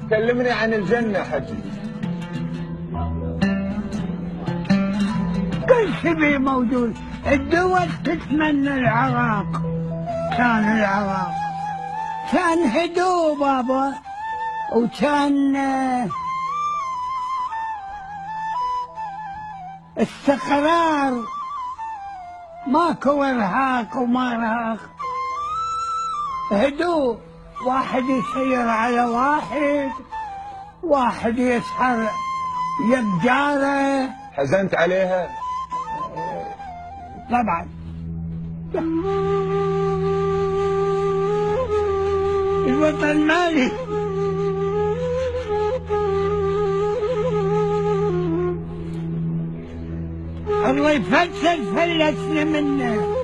كلمني عن الجنة حجي. كل شيء موجود. الدول تتمنى العراق. كان العراق كان هدوء بابا، وكان استقرار، ماكو ارهاق وما ارهاق، هدوء. واحد يسير على واحد، واحد يسهر يم جاره. حزنت عليها؟ طبعا. الوطن مالي. الله يفسد فلسنا منه.